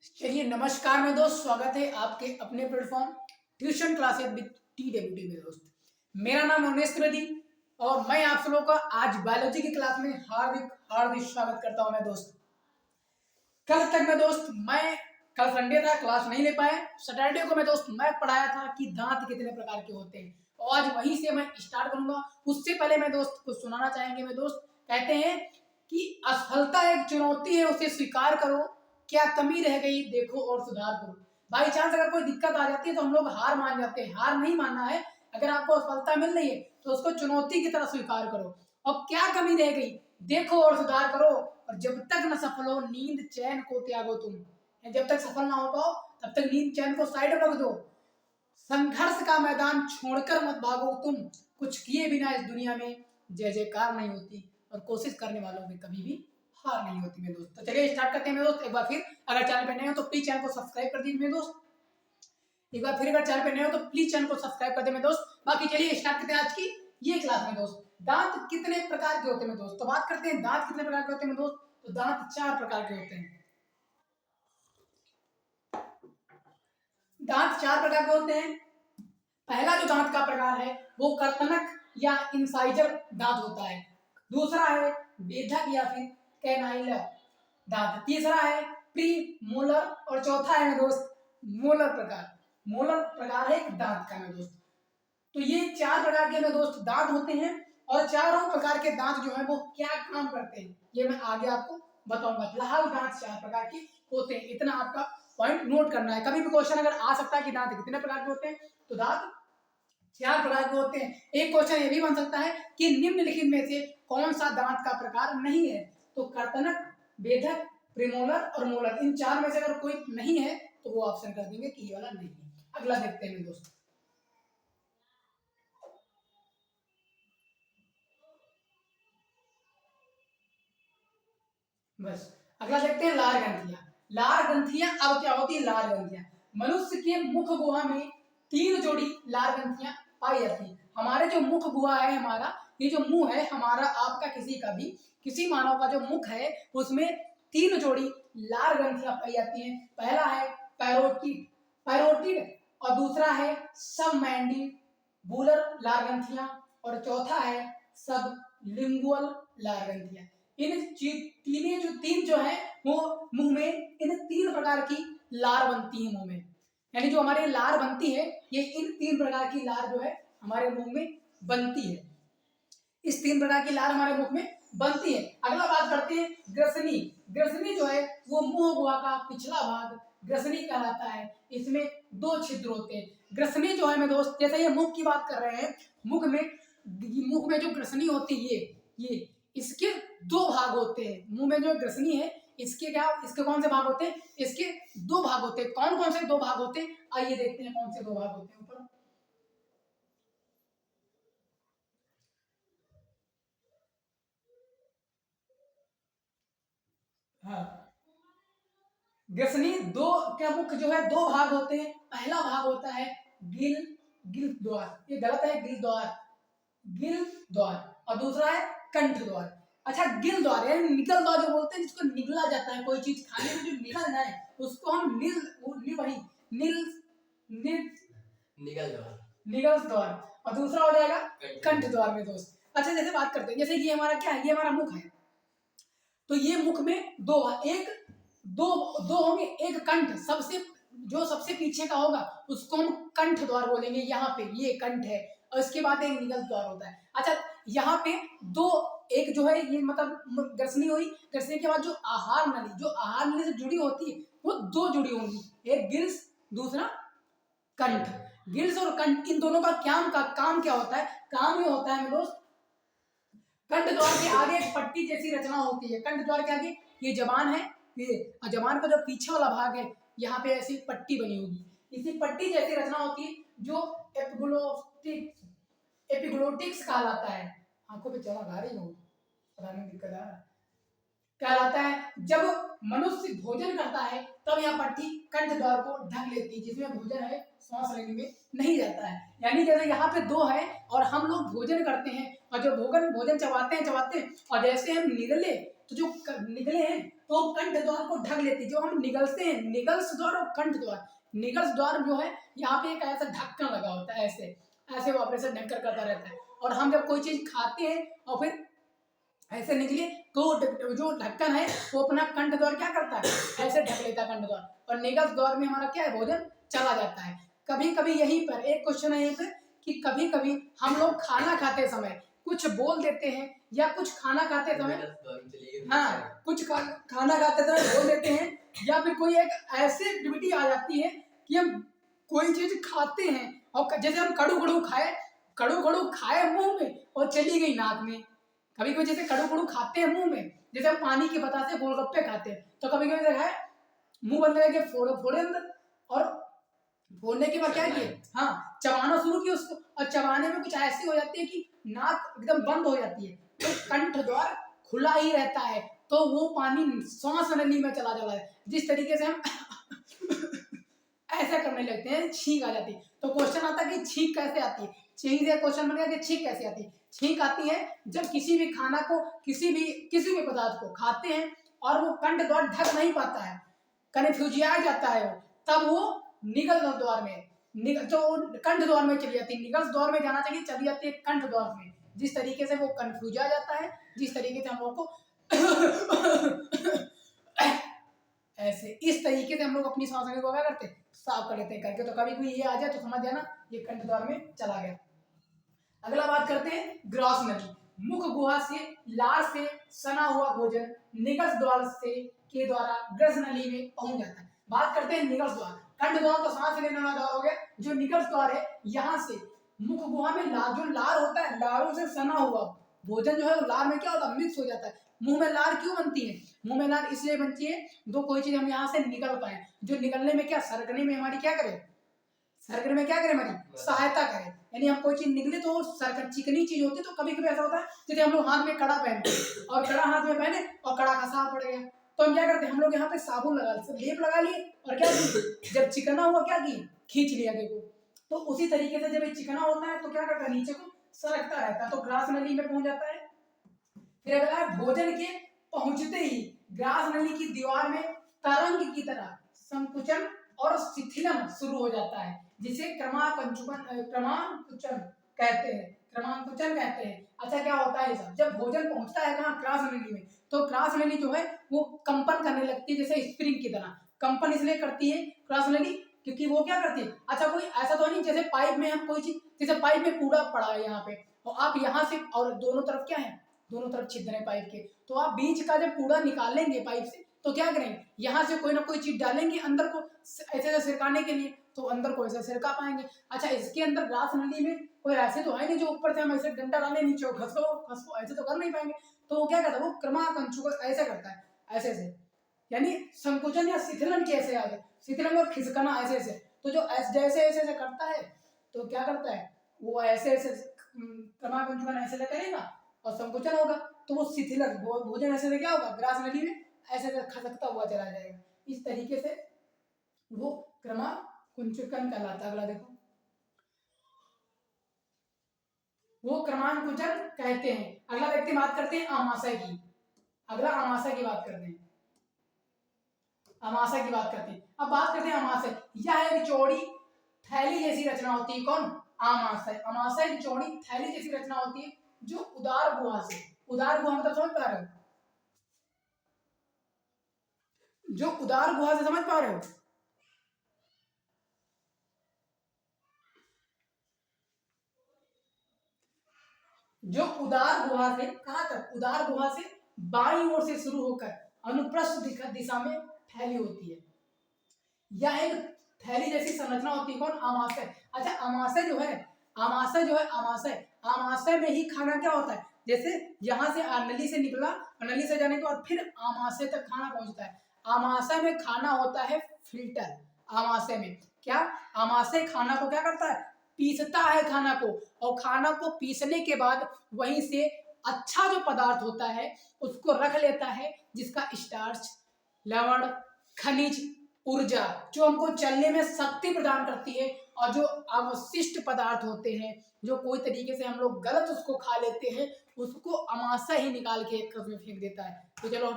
चलिए नमस्कार मेरे दोस्त, स्वागत है आपके अपने platform tuition classes with TWT में दोस्त। मेरा नाम उमेश त्रिवेदी और मैं आप सब लोगों का आज बायोलॉजी की क्लास में हार्दिक हार्दिक स्वागत करता हूं। मैं दोस्त कल तक मैं दोस्त मैं कल संडे था, क्लास नहीं ले पाए। सैटरडे को मैं दोस्त मैं पढ़ाया था कि दांत कितने प्रकार के होते हैं और आज वहीं से मैं स्टार्ट करूंगा। उससे पहले मैं दोस्त कुछ सुनाना चाहेंगे। मैं दोस्त कहते हैं कि असफलता एक चुनौती है, उसे स्वीकार करो, क्या कमी रह गई देखो और सुधार करो। बाई चांस अगर कोई दिक्कत आ जाती है तो हम लोग हार मान जाते हैं। हार नहीं मानना है। अगर आपको असफलता मिल रही है तो उसको चुनौती की तरह स्वीकार करो और क्या कमी रह गई देखो और सुधार करो। और जब तक न सफल हो नींद चैन को त्यागो तुम। जब तक सफल ना हो पाओ तब तक नींद चैन को साइड रख दो। संघर्ष का मैदान छोड़कर मत भागो तुम। कुछ किए बिना इस दुनिया में जय जयकार नहीं होती और कोशिश करने वालों में कभी भी हार नहीं होती मेरे दोस्त। तो चलिए स्टार्ट करते हैं मेरे दोस्त। एक बार फिर अगर चैनल पे नए हो तो प्लीज चैनल को सब्सक्राइब कर दीजिए मेरे दोस्त। एक बार फिर अगर चैनल पे नए हो तो प्लीज चैनल को सब्सक्राइब कर दे मेरे दोस्त। बाकी चलिए स्टार्ट करते हैं आज की ये क्लास में दोस्त। दांत कितने प्रकार के होते हैं मेरे दोस्त? तो बात करते हैं दांत कितने प्रकार के होते हैं मेरे दोस्त। तो दांत 4 प्रकार के होते हैं। दांत 4 प्रकार के होते हैं। पहला जो दांत का प्रकार है वो कर्तनक या इंसाइजर दांत होता है। दूसरा है बेधक या फिर कैनाइलर दांत। तीसरा है प्री मोलर और चौथा है मेरे दोस्त मोलर प्रकार। मोलर प्रकार है एक दांत का मेरे दोस्त। तो ये 4 प्रकार के मेरे दोस्त दांत होते हैं और चारों प्रकार के दांत जो है वो क्या काम करते हैं ये मैं आगे आपको बताऊंगा। फिलहाल दांत 4 प्रकार के होते हैं, इतना आपका पॉइंट नोट करना है। कभी भी क्वेश्चन अगर आ सकता है कि दांत कितने प्रकार के होते हैं तो दांत 4 प्रकार के होते हैं। एक क्वेश्चन ये भी बन सकता है कि निम्नलिखित में से कौन सा दांत का प्रकार नहीं है। तो कर्तनक, बेधक, प्रीमोलर और मोलर, इन 4 में से अगर कोई नहीं है तो वो ऑप्शन कर देंगे कि ये वाला नहीं है। अगला देखते हैं दोस्तों। बस अगला देखते हैं लार ग्रंथियां। लार ग्रंथियां अब क्या होती है? लार ग्रंथियां मनुष्य के मुख गुहा में 3 जोड़ी लार ग्रंथियां पाई जाती है। हमारे जो मुख गुहा है, हमारा ये जो मुंह है, हमारा आपका किसी का भी किसी मानव का जो मुख है उसमें 3 जोड़ी लार ग्रंथियां पाई जाती हैं। पहला है पैरोटिड पैरोटिड और दूसरा है सब मैंडिबुलर लार ग्रंथियां और चौथा है सब लिंगुअल लार ग्रंथियां। इन तीन जो है वो मुंह में इन 3 प्रकार की लार बनती है मुंह में। यानी जो हमारे लार बनती है ये इन 3 प्रकार की लार जो है हमारे मुंह में बनती है। इस 3 प्रकार की लार हमारे मुख में बनती है। अगला बात करते हैं ग्रसनी। ग्रसनी जो है वो मुंह गुहा का पिछला भाग ग्रसनी कहलाता है। इसमें 2 छिद्र होते हैं। ग्रसनी जो है मेरे दोस्त, जैसे ये मुख की बात कर रहे हैं, मुख में जो ग्रसनी होती है ये इसके 2 भाग होते हैं। मुंह में जो ग्रसनी है इसके कौन से भाग होते हैं? इसके 2 भाग होते हैं। कौन कौन से 2 भाग होते हैं आइए देखते हैं कौन से 2 भाग होते हैं। ऊपर हाँ, ग्रसनी 2 क्या मुख जो है 2 भाग होते हैं। पहला भाग होता है गिल द्वार, ये गलत है, गिल द्वार और दूसरा है कंठ द्वार। अच्छा, गिल द्वार यानी निगल द्वार जो बोलते हैं, जिसको निगला जाता है, कोई चीज खाने में जो निगल जाए उसको हम निल निल निगल द्वार और दूसरा हो जाएगा कंठ द्वार में दोस्त। अच्छा, जैसे बात करते हैं, जैसे ये हमारा क्या है, ये हमारा मुख है। तो ये मुख में दो होंगे। एक कंठ सबसे पीछे का होगा उसको हम कंठ द्वार बोलेंगे। यहाँ पे ये कंठ है और इसके बाद एक निगल द्वार होता है। अच्छा, यहाँ पे एक जो है ये मतलब ग्रसनी हुई। ग्रसनी के बाद जो आहार नली से जुड़ी होती है वो 2 जुड़ी होंगी, एक गिल्स दूसरा कंठ। गिल्स और कंठ इन दोनों का काम क्या होता है? काम ये होता है मेरे दोस्त, कंठ द्वार के आगे एक पट्टी जैसी रचना होती है। कंठ द्वार के आगे ये जबान है, ये जबान का जो पीछे वाला भाग है यहाँ पे ऐसी पट्टी बनी होगी। इसी पट्टी जैसी रचना होती है जो एपिग्लोटिक्स कहलाता है। आंखों पे चमक आ रही हो, पता नहीं दिक्कत आ रहा है, कहलाता है। जब मनुष्य भोजन करता है तब यह पट्टी कंठ द्वार को ढक लेती है, जिसमें भोजन है सांस लेने में नहीं जाता है। यानी जैसे यहाँ पे 2 है और हम लोग भोजन करते हैं और जो भोजन चबाते हैं और जैसे हम निगले तो जो निकले हैं तो कंठ द्वार को ढक लेती है। जो हम निगलते हैं, निगल्स द्वार और कंठ द्वार, निगल्स द्वार जो है यहाँ पे एक ऐसा ढक्कन लगा होता है, ऐसे ऐसे वो ऑपरेशन ढककर करता रहता है। और हम जब कोई चीज खाते हैं और फिर ऐसे निकले तो जो ढक्कन है वो अपना कंठ द्वार क्या करता है, ऐसे ढक लेता है कंठ द्वार, और निगल्स द्वार में हमारा क्या है, भोजन चला जाता है। कभी कभी यहीं पर एक क्वेश्चन है यहाँ पे कि कभी कभी हम लोग खाना खाते समय कुछ बोल देते हैं, या कुछ खाना खाते समय, हाँ कुछ खाना खाते समय बोल देते हैं, या फिर कोई एक ऐसी एक्टिविटी आ जाती है कि हम कोई चीज खाते हैं और जैसे हम कड़ू कड़ू खाए मुंह में और चली गई नाक में। कभी कभी जैसे कड़ू कड़ू खाते हैं मुंह में, जैसे हम पानी के बतासे गोलगप्पे खाते हैं, तो कभी कभी देखा है मुंह बंद करके फोड़े अंदर, और फोड़ने के बाद क्या किए, हाँ चबाना शुरू किया उसको, और चबाने में कुछ ऐसी हो जाती है कि नाक एकदम बंद हो जाती है, तो कंठ द्वार खुला ही रहता है, तो वो पानी सांस नली में चला जाता है। जिस तरीके से हम ऐसा करने लगते हैं, छींक आ जाती है। तो क्वेश्चन आता है कि छींक कैसे आती है, छींक से क्वेश्चन बन गया कि छींक कैसे आती है। छींक आती है जब किसी भी खाना को, किसी भी पदार्थ को खाते हैं और वो कंठ द्वार ढक नहीं पाता है, कन्फ्यूजिया जाता है वो, तब वो निगल द्वार में जो कंठ द्वार में चली जाती है, निगल द्वार में जाना चाहिए, चली जाती है कंठ द्वार में। जिस तरीके से वो कन्फ्यूज आ जाता है, जिस तरीके से हम लोग को ऐसे इस तरीके से हम लोग अपनी सांस को क्या करते हैं, साफ कर लेते हैं करके। तो कभी कोई ये आ जाए तो समझ जाना ये कंठ द्वार में चला गया। अगला बात करते हैं ग्रॉस नली। मुख गुहा से लार से सना हुआ भोजन निगल द्वार से के द्वारा ग्रस नली में पहुंच जाता है। बात करते हैं निगल द्वार। कंठ द्वार तो सांस लेने वाला द्वार हो गया, जो निगल द्वार है यहाँ से मुख गुहा में लार, जो लार होता है, लारों से सना हुआ भोजन जो है वो लार में क्या होता है, मिक्स हो जाता है। मुंह में लार क्यों बनती है, मुंह में लार इसलिए बनती है दो कोई चीज हम यहाँ से निकल पाए, जो निकलने में क्या सरकने में हमारी क्या करे, सरकने में क्या करे, हमारी सहायता करे। यानी हम कोई चीज निकले तो सरकन चिकनी चीज होती है। तो कभी कभी ऐसा होता है जैसे हम लोग हाथ में कड़ा पहनते हैं और कड़ा हाथ में पहने और कड़ा खसा पड़ गया, तो हम क्या करते हैं, हम लोग यहाँ पे साबुन लगा लिए, लेप लगा लिए, और क्या जब चिकना हुआ क्या की, खींच लिया आगे को। तो उसी तरीके से जब ये चिकना होता है तो क्या करता है, नीचे को सरकता रहता है, तो ग्रास नली में पहुंच जाता है। फिर अगला है भोजन के पहुंचते ही ग्रास नली की दीवार में तरंग की तरह संकुचन और शिथिलन शुरू हो जाता है, जिसे क्रमांकुचन कहते हैं। अच्छा क्या होता है सब, जब भोजन पहुंचता है कहाँ, ग्रास नली में, तो ग्रास नली जो है वो कंपन करने लगती है, जैसे स्प्रिंग की तरह। कंपन इसलिए करती है ग्रास नली क्योंकि वो क्या करती है, अच्छा कोई ऐसा तो नहीं जैसे पाइप में हम कोई चीज, जैसे पाइप में कूड़ा पड़ा है यहाँ पे, और आप यहाँ से, और दोनों तरफ क्या है, दोनों तरफ छिद्र है पाइप के, तो आप बीच का जब कूड़ा निकालेंगे पाइप से तो क्या करेंगे, यहाँ से कोई ना कोई चीज डालेंगे अंदर को ऐसे सिरकाने के लिए, तो अंदर को ऐसे सिरका पाएंगे। अच्छा इसके अंदर ग्रास नली में कोई ऐसे तो है नहीं जो ऊपर से हम ऐसे डंडा डालें नीचे खसको ऐसे तो कर नहीं पाएंगे, तो वो क्या करता है, वो क्रमांकुचन ऐसा करता है, ऐसे से, यानी संकुचन या शिथिलन कैसे आ गए, शिथिलन और खिसकना ऐसे ऐसे, तो जो जैसे ऐसे ऐसे करता है तो क्या करता है, वो ऐसे ऐसे क्रमांकुचन ऐसे करेगा और संकुचन होगा, तो वो शिथिलन भोजन ऐसे से क्या होगा, ग्रास नली में ऐसे खसकता हुआ चला जाएगा। इस तरीके से वो क्रमांकुचन कहलाता है। अगला देखो, वो क्रमांकुचन कहते हैं। अगला व्यक्ति बात करते हैं आमाशय की। अगला आमाशय की बात करते हैं, आमाशय की बात करते हैं। अब बात करते हैं आमाशय। यह एक चौड़ी थैली जैसी रचना होती है, कौन, आमाशय। आमाशय की चौड़ी थैली जैसी रचना होती है जो उदार गुहा से, उदार गुहा मतलब समझ पा रहे हो, जो उदार गुहा से समझ पा रहे हो, जो उदार गुहा से कहां तक, उदार गुहा से बाईं ओर से शुरू होकर अनुप्रस्थ दिशा में फैली होती है। यह एक थैली जैसी संरचना होती है, कौन, आमाशय। अच्छा आमाशय जो है, आमाशय में ही खाना क्या होता है, जैसे यहाँ से नली से निकला और नली से जाने के बाद फिर आमाशय तक खाना पहुंचता है। आमाशय में खाना होता है फिल्टर। आमाशय में क्या, आमाशय खाना को क्या करता है, पीसता है खाना को, और खाना को पीसने के बाद वहीं से अच्छा जो पदार्थ होता है उसको रख लेता है, जिसका स्टार्च, लवण, खनिज, ऊर्जा जो हमको चलने में शक्ति प्रदान करती है, और जो अवशिष्ट पदार्थ होते हैं जो कोई तरीके से हम लोग गलत उसको खा लेते हैं उसको अमाशय ही निकाल के एक कप में फेंक देता है। तो चलो